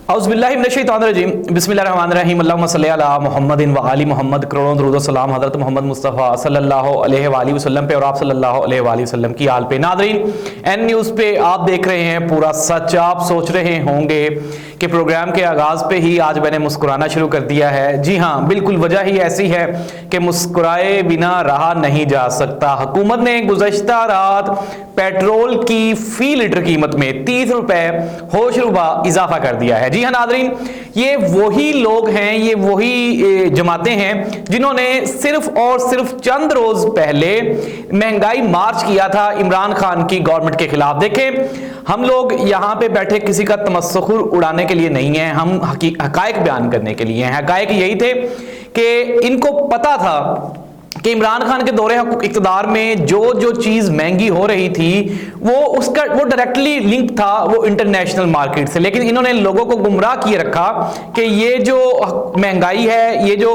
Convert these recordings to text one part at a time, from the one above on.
औज़ुबिल्लाहिमिनश्शैतानिर्रजीम बिस्मिल्लाहिर्रहमानिर्रहीम अल्लाहुम्मा सल्लि अला मुहम्मदिन व आलि मुहम्मद। करोड़ों दुरूद व सलाम हज़रत मोहम्मद मुस्तफ़ा सल्लल्लाहु अलैहि वसल्लम पे और आप सल्लल्लाहु अलैहि वसल्लम की आल पे। नाज़रीन, एन न्यूज़ पे आप देख रहे हैं पूरा सच। आप सोच रहे होंगे कि प्रोग्राम के आगाज़ पे ही आज मैंने मुस्कुराना शुरू कर दिया है। जी हाँ, बिल्कुल वजह ही ऐसी है कि मुस्कुराए बिना रहा नहीं जा सकता। हुकूमत ने गुज़श्ता रात पेट्रोल की फी लीटर कीमत में 30 रुपए होशरुबा इजाफा कर दिया है। जी हाँ नाज़रीन, ये वही लोग हैं, ये वही जमातें हैं जिन्होंने सिर्फ और सिर्फ चंद रोज पहले महंगाई मार्च किया था इमरान खान की गवर्नमेंट के खिलाफ। देखें, हम लोग यहाँ पे बैठे किसी का तमस्खुर उड़ाने के लिए नहीं है, हम हकायक बयान करने के लिए हैं। हकायक यही थे कि इनको पता था कि इमरान खान के दौरे इक़्तिदार में जो जो चीज महंगी हो रही थी वो डायरेक्टली लिंक था वो इंटरनेशनल मार्केट से। लेकिन इन्होंने लोगों को गुमराह किए रखा कि ये जो महंगाई है, ये जो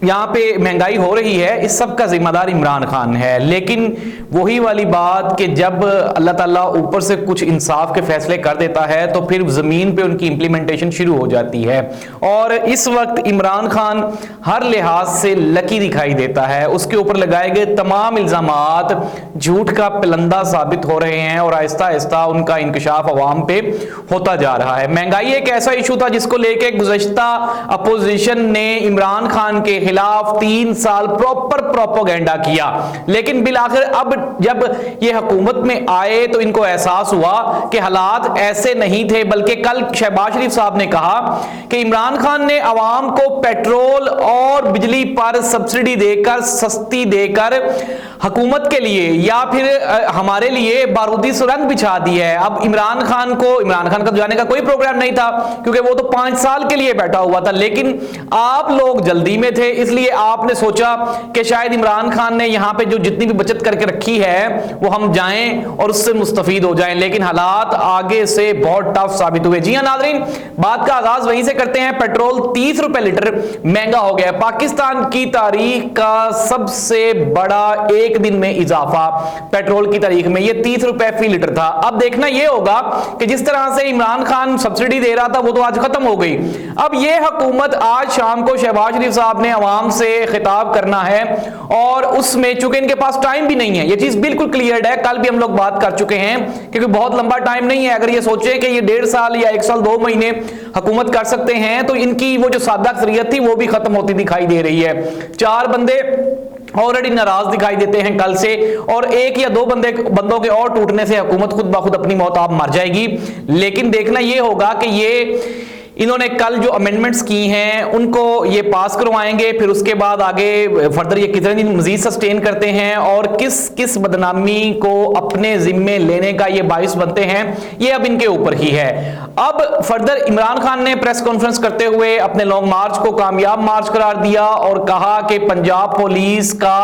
यहाँ पे महंगाई हो रही है, इस सब का जिम्मेदार इमरान खान है। लेकिन वही वाली बात कि जब अल्लाह ताला ऊपर से कुछ इंसाफ के फैसले कर देता है तो फिर जमीन पे उनकी इंप्लीमेंटेशन शुरू हो जाती है। और इस वक्त इमरान खान हर लिहाज से लकी दिखाई देता है। उसके ऊपर लगाए गए तमाम इल्जामात झूठ का पलंदा साबित हो रहे हैं और आहिस्ता आहिस्ता उनका इंकशाफ अवाम पे होता जा रहा है। महंगाई एक ऐसा इशू था जिसको लेके गुज़श्ता अपोजिशन ने इमरान खान के खिलाफ 3 साल प्रॉपर प्रोपेगेंडा किया। लेकिन बिलाखिर अब जब ये हुकूमत में आए तो इनको एहसास हुआ कि हालात ऐसे नहीं थे। बल्कि कल शहबाज शरीफ साहब ने कहा कि इमरान खान ने अवाम को पेट्रोल और बिजली पर सब्सिडी देकर, सस्ती देकर हुकूमत के लिए या फिर हमारे लिए बारूदी सुरंग बिछा दी है। अब इमरान खान का तो जाने का कोई प्रोग्राम नहीं था क्योंकि वो तो 5 साल के लिए बैठा हुआ था। लेकिन आप लोग जल्दी में थे, इसलिए आपने सोचा कि शायद इमरान खान ने यहां पे जो जितनी भी बचत करके रखी है वो हम जाएं और उससे मुस्तफीद हो जाएं। लेकिन हालात आगे से बहुत टफ साबित हुए। जी हां नाज़रीन, बात का आगाज वहीं से करते हैं। पेट्रोल 30 रुपए लीटर महंगा हो गया। पाकिस्तान की तारीख का सबसे बड़ा एक दिन में इजाफा पेट्रोल की तारीख में, ये 30 रुपए फी लीटर था। अब देखना यह होगा कि जिस तरह से इमरान खान सब्सिडी दे रहा था वो तो आज खत्म हो गई। अब यह हुकूमत आज शाम को शहबाज शरीफ साहब ने अवाम से खिताब करना है और उसमें चूंकि इनके पास टाइम भी नहीं है, ये चीज बिल्कुल क्लियर है। कल भी हम लोग बात कर चुके हैं क्योंकि बहुत लंबा टाइम नहीं है। अगर ये सोचे कि ये 1.5 साल या 1 साल 2 महीने हुकूमत कर सकते हैं तो इनकी वो जो सादा अक्सरियत थी वो भी खत्म होती दिखाई दे रही है। 4 बंदे ऑलरेडी नाराज दिखाई देते हैं कल से, और 1 या 2 बंदों के और टूटने से हुकूमत खुद ब खुद अपनी मौत आप मर जाएगी। लेकिन देखना यह होगा कि ये इन्होंने कल जो अमेंडमेंट्स की हैं उनको ये पास करवाएंगे, फिर उसके बाद आगे फर्दर ये कितने दिन मजीद सस्टेन करते हैं और किस किस बदनामी को अपने जिम्मे लेने का ये बाइस बनते हैं, ये अब इनके ऊपर ही है। अब फर्दर इमरान खान ने प्रेस कॉन्फ्रेंस करते हुए अपने लॉन्ग मार्च को कामयाब मार्च करार दिया और कहा कि पंजाब पुलिस का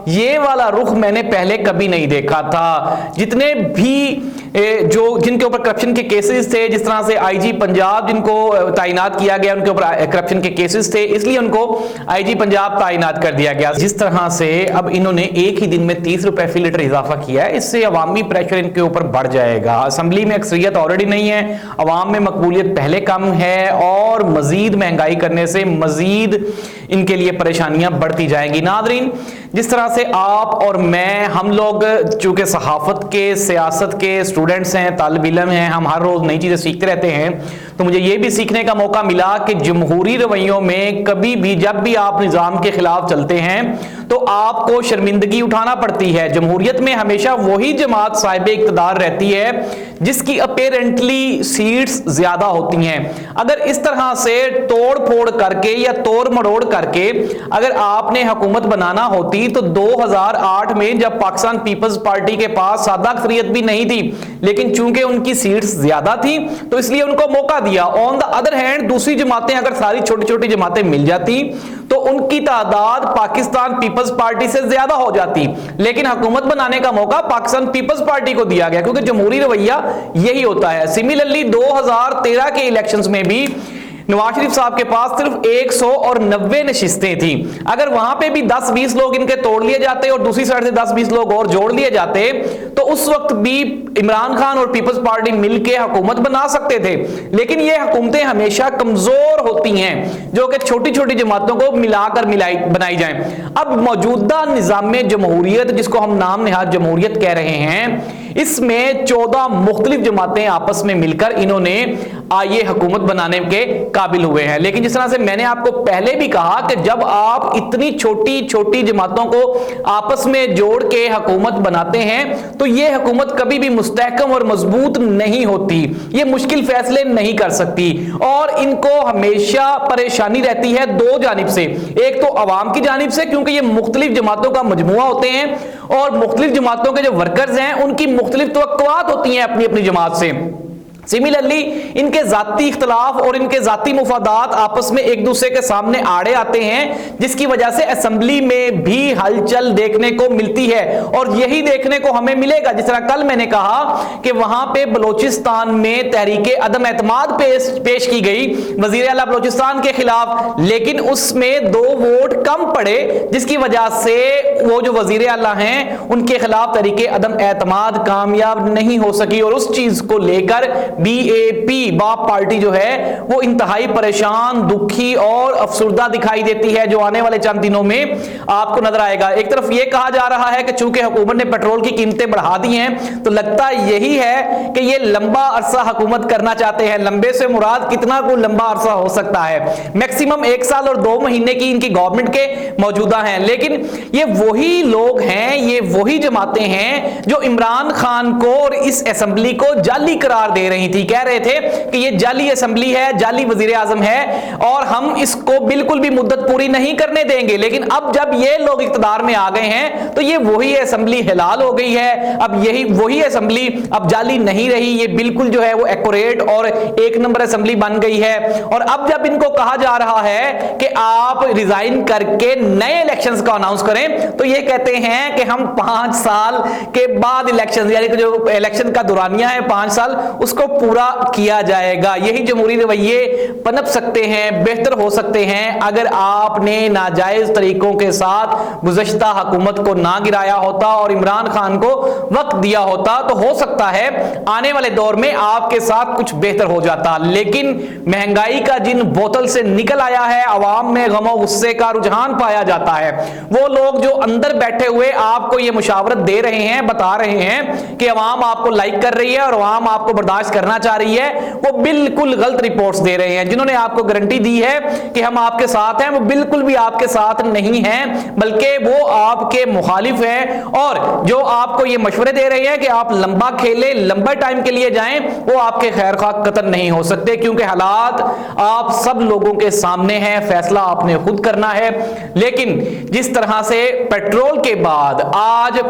ये वाला रुख मैंने पहले कभी नहीं देखा था। जितने भी जिनके ऊपर करप्शन के केसेस थे, जिस तरह से आईजी पंजाब जिनको तैनात किया गया उनके ऊपर करप्शन के केसेस थे, इसलिए उनको आईजी पंजाब तैनात कर दिया गया। जिस तरह से अब इन्होंने एक ही दिन में 30 रुपए फी लीटर इजाफा किया है, इससे अवामी प्रेशर इनके ऊपर बढ़ जाएगा। असेंबली में अक्सरियत ऑलरेडी नहीं है, अवाम में मकबूलियत पहले कम है और मजीद महंगाई करने से मजीद इनके लिए परेशानियां बढ़ती जाएंगी। नाज़रीन, जिस तरह से आप और मैं, हम लोग चूंकि सहाफत के, सियासत के स्टूडेंट्स हैं, तालिब इल्म हैं, हम हर रोज नई चीजें सीखते रहते हैं, तो मुझे यह भी सीखने का मौका मिला कि जमहूरी रवैयों में कभी भी जब भी आप निजाम के खिलाफ चलते हैं तो आपको शर्मिंदगी उठाना पड़ती है। जमहूरियत में हमेशा वही जमात साहिब इक़्तिदार रहती है जिसकी अपेरेंटली सीट्स ज्यादा होती हैं। अगर इस तरह से तोड़ फोड़ करके या तोड़ मरोड़ करके अगर आपने हुकूमत बनाना होती तो 2008 में जब पाकिस्तान पीपल्स पार्टी के पास सादा अक्सरियत भी नहीं थी, लेकिन चूंकि उनकी सीट्स ज्यादा थी तो इसलिए उनको मौका दिया। ऑन द अदर हैंड दूसरी जमातें अगर सारी छोटी छोटी जमातें मिल जाती तो उनकी तादाद पाकिस्तान पीपल्स पार्टी से ज्यादा हो जाती, लेकिन हुकूमत बनाने का मौका पाकिस्तान पीपल्स पार्टी को दिया गया क्योंकि जमहूरी रवैया यही होता है। सिमिलरली 2013 के इलेक्शंस में भी नवाज शरीफ साहब के पास सिर्फ 190 नशिस्तें थी। अगर वहां पे भी 10-20 लोग इनके तोड़ लिए जाते और दूसरी साइड से 10-20 लोग और जोड़ लिए जाते तो उस वक्त भी इमरान खान और पीपल्स पार्टी मिलकर हुकूमत बना सकते थे। लेकिन ये हुकूमतें हमेशा कमजोर होती हैं जो कि छोटी छोटी जमातों को मिलाकर बनाई जाएं। अब मौजूदा निजाम जमहूरियत, जिसको हम नाम निहाद जमहूरियत कह रहे हैं, इसमें 14 मुख्तलिफ जमातें आपस में मिलकर इन्होंने ये हुकूमत बनाने के काबिल हुए हैं। लेकिन जिस तरह से मैंने आपको पहले भी कहा कि जब आप इतनी छोटी छोटी जमातों को आपस में जोड़ के हुकूमत बनाते हैं तो यह हुकूमत कभी भी मुस्तहकम और मजबूत नहीं होती, ये मुश्किल फैसले नहीं कर सकती और इनको हमेशा परेशानी रहती है दो जानिब से। एक तो अवाम की जानिब से, क्योंकि ये मुख्तलिफ जमातों का मजमुआ होते हैं और मुख्तलिफ जमातों के जो वर्कर्स हैं उनकी मुख्तलिफ तवक्कुआत होती हैं अपनी अपनी जमात से। सिमिलरली इनके जाती इख्तलाफ और इनके जाती मुफादात आपस में एक दूसरे के सामने आड़े आते हैं, जिसकी वजह से असेंबली में भी हलचल देखने को मिलती है और यही देखने को हमें मिलेगा। जिस तरह कल मैंने कहा कि वहां पे बलोचिस्तान में तहरीके अदम एतमाद पेश की गई वजीर आला बलोचिस्तान के खिलाफ, लेकिन उसमें 2 वोट कम पड़े, जिसकी वजह से वो जो वजीर आला हैं उनके खिलाफ तहरीके अदम एतमाद कामयाब नहीं हो सकी और उस चीज को लेकर बीएपी बाप पार्टी जो है वो इंतहाई परेशान, दुखी और अफसुर्दा दिखाई देती है, जो आने वाले चंद दिनों में आपको नजर आएगा। एक तरफ ये कहा जा रहा है कि चूंकि हुकूमत ने पेट्रोल की कीमतें बढ़ा दी हैं तो लगता यही है कि ये लंबा अरसा हुकूमत करना चाहते हैं। लंबे से मुराद कितना को लंबा अरसा हो सकता है, मैक्सिमम 1 साल और 2 महीने की इनकी गवर्नमेंट के मौजूदा हैं। लेकिन ये वही लोग हैं, ये वही जमातें हैं जो इमरान खान को और इस असेंबली को जाली करार दे रही थी, कह रहे थे कि ये जाली असेंबली है, जाली वजीर आजम है और हम इसको बिल्कुल भी मुद्दत पूरी नहीं करने देंगे। लेकिन अब जब ये लोग इख्तिदार में आ गए हैं तो ये वही असेंबली हिलाल हो गई है। अब यही वही असेंबली अब जाली नहीं रही, ये बिल्कुल जो है वो एक्यूरेट और 1 नंबर असेंबली बन गई है। और अब जब इनको कहा जा रहा है कि आप रिजाइन करके नए इलेक्शंस का अनाउंस करें तो ये कहते हैं कि हम 5 साल के बाद इलेक्शन, यानी कि जो इलेक्शन का दुरानिया है 5 साल, उसको पूरा किया जाएगा। यही जमहूरी रवैये पनप सकते हैं, बेहतर हो सकते हैं अगर आपने नाजायज तरीकों के साथ गुज़श्ता हुकूमत को ना गिराया होता और इमरान खान को वक्त दिया होता तो हो सकता है आने वाले दौर में आपके साथ कुछ बेहतर हो जाता। लेकिन महंगाई का जिन बोतल से निकल आया है, अवाम में गम और गुस्से का रुझान पाया जाता है। वो लोग जो अंदर बैठे हुए आपको ये मुशावरत दे रहे हैं, बता रहे हैं कि अवाम आपको लाइक कर रही है और अवाम आपको बर्दाश्त करना चाह रही है, वो बिल्कुल गलत रिपोर्ट्स दे रहे हैं। जिन्होंने आपको गारंटी दी है कि हम आपके साथ हैं, वो बिल्कुल भी आपके साथ नहीं हैं, बल्कि वो आपके मुखालिफ हैं। और जो आपको ये मशवरे दे रहे हैं कि आप लंबा खेलें, लंबा टाइम के लिए जाएं, वो आपके खैर खा कतन नहीं हो सकते, क्योंकि हालात आप सब लोगों के सामने हैं, फैसला आपने खुद करना है। लेकिन जिस तरह से पेट्रोल के बाद आज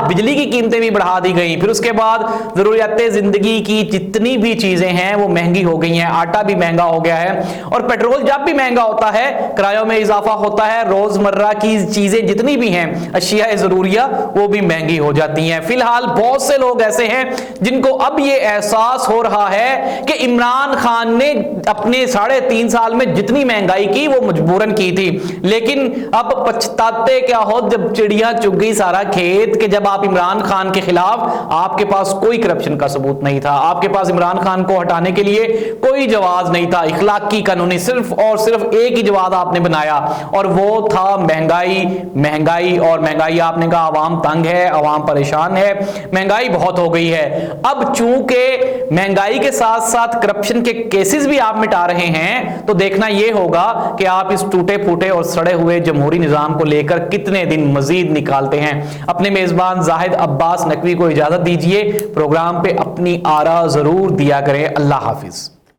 बिजली की कीमतें भी बढ़ा दी गई, फिर उसके बाद जरूरियात जिंदगी की जितनी भी चीजें हैं वो महंगी हो गई हैं, आटा भी महंगा हो गया है और पेट्रोल जब भी महंगा होता है किरायों में इजाफा होता है, रोजमर्रा की चीजें जितनी भी हैं अशिया जरूरिया वो भी महंगी हो जाती हैं। फिलहाल बहुत से लोग ऐसे हैं जिनको अब ये एहसास हो रहा है कि इमरान खान ने अपने 3.5 साल में जितनी महंगाई की वो मजबूरन की थी, लेकिन अब पछताते क्या हो जब चिड़िया चुग गई सारा खेत, कि जब आप इमरान खान के खिलाफ आपके पास कोई करप्शन का सबूत नहीं था, आपके पास इमरान खान को हटाने के लिए कोई जवाब नहीं था, इखलाकी कानूनी सिर्फ और सिर्फ एक ही जवाब आपने बनाया और वो था महंगाई। महंगाई और महंगाई आपने कहा आवाम तंग है, आवाम परेशान है, महंगाई बहुत हो गई है। अब चूंकि महंगाई के साथ साथ करप्शन के केसेस भी आप मिटा रहे हैं तो देखना यह होगा कि आप इस टूटे फूटे और सड़े हुए जमहूरी निजाम को लेकर कितने दिन मजीद निकालते हैं। अपने मेजबान जाहिद अब्बास नकवी को इजाजत दीजिए, प्रोग्राम पे अपनी आरा जरूर दिया करें। अल्लाह हाफिज।